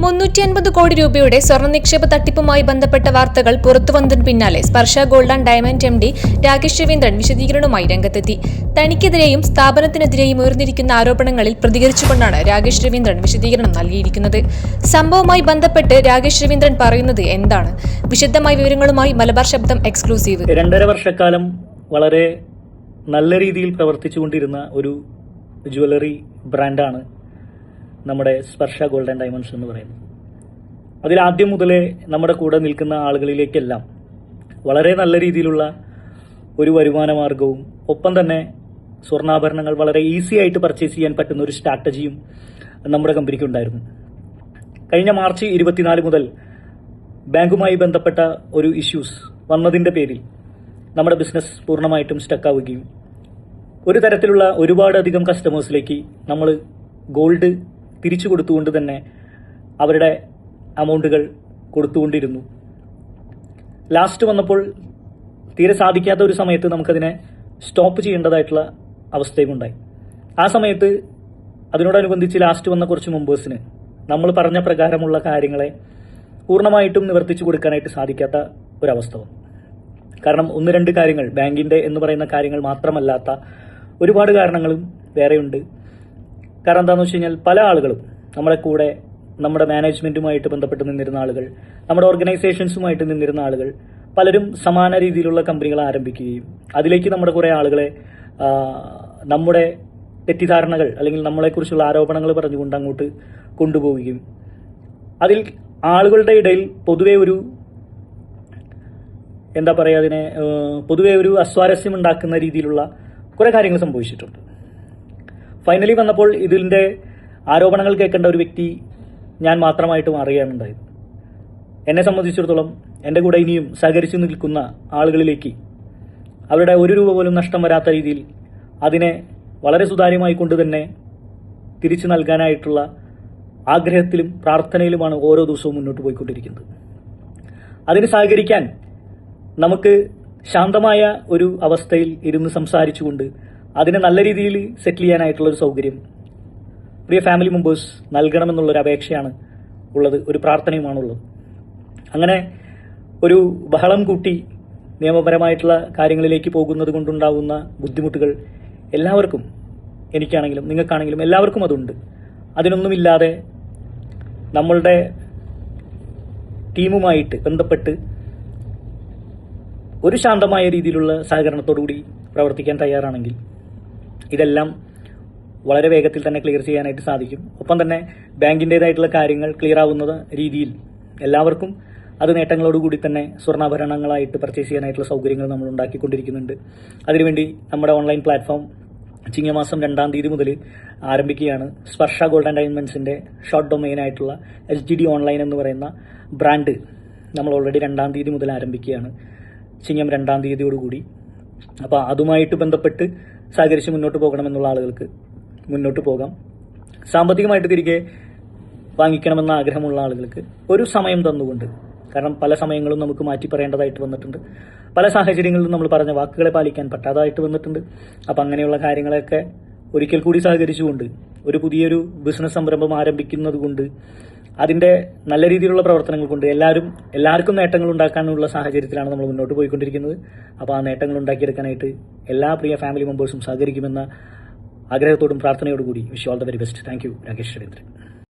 350 കോടി രൂപയുടെ സ്വർണ്ണ നിക്ഷേപ തട്ടിപ്പുമായി ബന്ധപ്പെട്ട വാർത്തകൾ പുറത്തുവന്നതിന് പിന്നാലെ Sparsha Gold and Diamond MD Rakesh Raveendran വിശദീകരണവുമായി രംഗത്തെത്തി. തനിക്കെതിരെയും സ്ഥാപനത്തിനെതിരെയും ഉയർന്നിരിക്കുന്ന ആരോപണങ്ങളിൽ പ്രതികരിച്ചുകൊണ്ടാണ് രാകേഷ് രവീന്ദ്രൻ വിശദീകരണം നൽകിയിരിക്കുന്നത്. സംഭവവുമായി ബന്ധപ്പെട്ട് രാകേഷ് രവീന്ദ്രൻ പറയുന്നത് എന്താണ്? വിശദമായ വിവരങ്ങളുമായി മലബാർ ശബ്ദം എക്സ്ക്ലൂസീവ്. 2.5 വർഷക്കാലം വളരെ നല്ല രീതിയിൽ പ്രവർത്തിച്ചുകൊണ്ടിരുന്ന ഒരു ജ്വല്ലറി ബ്രാൻഡാണ് നമ്മുടെ സ്പർശ ഗോൾഡ് ആൻഡ് ഡയമണ്ട്സ് എന്ന് പറയുന്നത്. അതിൽ ആദ്യം മുതലേ നമ്മുടെ കൂടെ നിൽക്കുന്ന ആളുകളിലേക്കെല്ലാം വളരെ നല്ല രീതിയിലുള്ള ഒരു വരുമാന മാർഗവും ഒപ്പം തന്നെ സ്വർണ്ണാഭരണങ്ങൾ വളരെ ഈസി ആയിട്ട് പർച്ചേസ് ചെയ്യാൻ പറ്റുന്ന ഒരു സ്ട്രാറ്റജിയും നമ്മുടെ കമ്പനിക്ക് ഉണ്ടായിരുന്നു. കഴിഞ്ഞ മാർച്ച് 24 മുതൽ ബാങ്കുമായി ബന്ധപ്പെട്ട ഒരു ഇഷ്യൂസ് വന്നതിൻ്റെ പേരിൽ നമ്മുടെ ബിസിനസ് പൂർണ്ണമായിട്ടും സ്റ്റക്കാവുകയും ഒരു തരത്തിലുള്ള ഒരുപാടധികം കസ്റ്റമേഴ്സിലേക്ക് നമ്മൾ ഗോൾഡ് തിരിച്ചു കൊടുത്തുകൊണ്ട് തന്നെ അവരുടെ അമൗണ്ടുകൾ കൊടുത്തുകൊണ്ടിരുന്നു. ലാസ്റ്റ് വന്നപ്പോൾ തീരെ സാധിക്കാത്ത ഒരു സമയത്ത് നമുക്കതിനെ സ്റ്റോപ്പ് ചെയ്യേണ്ടതായിട്ടുള്ള അവസ്ഥയും ഉണ്ടായി. ആ സമയത്ത് അതിനോടനുബന്ധിച്ച് ലാസ്റ്റ് വന്ന കുറച്ച് മെമ്പേഴ്സിന് നമ്മൾ പറഞ്ഞ പ്രകാരമുള്ള കാര്യങ്ങളെ പൂർണ്ണമായിട്ടും നിവർത്തിച്ചു കൊടുക്കാനായിട്ട് സാധിക്കാത്ത ഒരവസ്ഥ വന്നു. കാരണം 1-2 കാര്യങ്ങൾ, ബാങ്കിൻ്റെ എന്ന് പറയുന്ന കാര്യങ്ങൾ മാത്രമല്ലാത്ത ഒരുപാട് കാരണങ്ങളും വേറെയുണ്ട്. കാരണം എന്താണെന്ന് വെച്ച് കഴിഞ്ഞാൽ പല ആളുകളും നമ്മുടെ കൂടെ, നമ്മുടെ മാനേജ്മെൻറ്റുമായിട്ട് ബന്ധപ്പെട്ട് നിന്നിരുന്ന ആളുകൾ, നമ്മുടെ ഓർഗനൈസേഷൻസുമായിട്ട് നിന്നിരുന്ന ആളുകൾ പലരും സമാന രീതിയിലുള്ള കമ്പനികൾ ആരംഭിക്കുകയും അതിലേക്ക് നമ്മുടെ കുറേ ആളുകളെ നമ്മുടെ തെറ്റിദ്ധാരണകൾ അല്ലെങ്കിൽ നമ്മളെക്കുറിച്ചുള്ള ആരോപണങ്ങൾ പറഞ്ഞുകൊണ്ട് അങ്ങോട്ട് കൊണ്ടുപോവുകയും അതിൽ ആളുകളുടെ ഇടയിൽ പൊതുവെ ഒരു പൊതുവെ ഒരു അസ്വാരസ്യം ഉണ്ടാക്കുന്ന രീതിയിലുള്ള കുറേ കാര്യങ്ങൾ സംഭവിച്ചിട്ടുണ്ട്. ഫൈനലി വന്നപ്പോൾ ഇതിൻ്റെ ആരോപണങ്ങൾ കേൾക്കേണ്ട ഒരു വ്യക്തി ഞാൻ മാത്രമായിട്ട് മാറുകയാണ് ഉണ്ടായത്. എന്നെ സംബന്ധിച്ചിടത്തോളം എൻ്റെ കൂടെ ഇനിയും സഹകരിച്ചു നിൽക്കുന്ന ആളുകളിലേക്ക് അവരുടെ 1 രൂപ പോലും നഷ്ടം വരാത്ത രീതിയിൽ അതിനെ വളരെ സുതാര്യമായി കൊണ്ട് തന്നെ തിരിച്ചു നൽകാനായിട്ടുള്ള ആഗ്രഹത്തിലും പ്രാർത്ഥനയിലുമാണ് ഓരോ ദിവസവും മുന്നോട്ട് പോയിക്കൊണ്ടിരിക്കുന്നത്. അതിന് സഹകരിക്കാൻ നമുക്ക് ശാന്തമായ ഒരു അവസ്ഥയിൽ ഇരുന്ന് സംസാരിച്ചുകൊണ്ട് അതിനെ നല്ല രീതിയിൽ സെറ്റിൽ ചെയ്യാനായിട്ടുള്ളൊരു സൗകര്യം പ്രിയ ഫാമിലി മെമ്പേഴ്സ് നൽകണമെന്നുള്ളൊരു അപേക്ഷയാണ് ഉള്ളത്, ഒരു പ്രാർത്ഥനയുമാണുള്ളത്. അങ്ങനെ ഒരു ബഹളം കൂട്ടി നിയമപരമായിട്ടുള്ള കാര്യങ്ങളിലേക്ക് പോകുന്നത് കൊണ്ടുണ്ടാകുന്ന ബുദ്ധിമുട്ടുകൾ എല്ലാവർക്കും, എനിക്കാണെങ്കിലും നിങ്ങൾക്കാണെങ്കിലും എല്ലാവർക്കും അതുണ്ട്. അതിനൊന്നുമില്ലാതെ നമ്മളുടെ ടീമുമായിട്ട് ബന്ധപ്പെട്ട് ഒരു ശാന്തമായ രീതിയിലുള്ള സഹകരണത്തോടുകൂടി പ്രവർത്തിക്കാൻ തയ്യാറാണെങ്കിൽ ഇതെല്ലാം വളരെ വേഗത്തിൽ തന്നെ ക്ലിയർ ചെയ്യാനായിട്ട് സാധിക്കും. ഒപ്പം തന്നെ ബാങ്കിൻ്റേതായിട്ടുള്ള കാര്യങ്ങൾ ക്ലിയർ ആവുന്ന രീതിയിൽ എല്ലാവർക്കും അത് നേട്ടങ്ങളോടുകൂടി തന്നെ സ്വർണ്ണാഭരണങ്ങളായിട്ട് പർച്ചേസ് ചെയ്യാനായിട്ടുള്ള സൗകര്യങ്ങൾ നമ്മൾ ഉണ്ടാക്കിക്കൊണ്ടിരിക്കുന്നുണ്ട്. അതിനുവേണ്ടി നമ്മുടെ ഓൺലൈൻ പ്ലാറ്റ്ഫോം ചിങ്ങമാസം 2-ാം തീയതി മുതൽ ആരംഭിക്കുകയാണ്. സ്പർശ ഗോൾഡ് ആൻഡ് ഡയമണ്ട്സിൻ്റെ ഷോർട്ട് ഡൊമെയിനായിട്ടുള്ള SGD ഓൺലൈൻ എന്ന് പറയുന്ന ബ്രാൻഡ് നമ്മൾ ഓൾറെഡി 2-ാം തീയതി മുതൽ ആരംഭിക്കുകയാണ്, ചിങ്ങം 2-ാം തീയതിയോടുകൂടി. അപ്പോൾ അതുമായിട്ട് ബന്ധപ്പെട്ട് സഹകരിച്ച് മുന്നോട്ട് പോകണമെന്നുള്ള ആളുകൾക്ക് മുന്നോട്ട് പോകാം. സാമ്പത്തികമായിട്ട് തിരികെ വാങ്ങിക്കണമെന്ന ആഗ്രഹമുള്ള ആളുകൾക്ക് ഒരു സമയം തന്നുകൊണ്ട്, കാരണം പല സമയങ്ങളും നമുക്ക് മാറ്റി പറയേണ്ടതായിട്ട് വന്നിട്ടുണ്ട്, പല സാഹചര്യങ്ങളിലും നമ്മൾ പറഞ്ഞ വാക്കുകളെ പാലിക്കാൻ പറ്റാതായിട്ട് വന്നിട്ടുണ്ട്. അപ്പം അങ്ങനെയുള്ള കാര്യങ്ങളൊക്കെ ഒരിക്കൽ കൂടി സഹകരിച്ചുകൊണ്ട് ഒരു പുതിയൊരു ബിസിനസ് സംരംഭം ആരംഭിക്കുന്നത് കൊണ്ട് അതിൻ്റെ നല്ല രീതിയിലുള്ള പ്രവർത്തനങ്ങൾ കൊണ്ട് എല്ലാവർക്കും നേട്ടങ്ങൾ ഉണ്ടാക്കാനുള്ള സാഹചര്യത്തിലാണ് നമ്മൾ മുന്നോട്ട് പോയിക്കൊണ്ടിരിക്കുന്നത്. അപ്പോൾ ആ നേട്ടങ്ങൾ ഉണ്ടാക്കിയെടുക്കാനായിട്ട് എല്ലാ പ്രിയ ഫാമിലി മെമ്പേഴ്സും സഹകരിക്കുമെന്ന ആഗ്രഹത്തോടും പ്രാർത്ഥനയോടും കൂടി wish all the very best. Thank you, Rakesh Raveendran.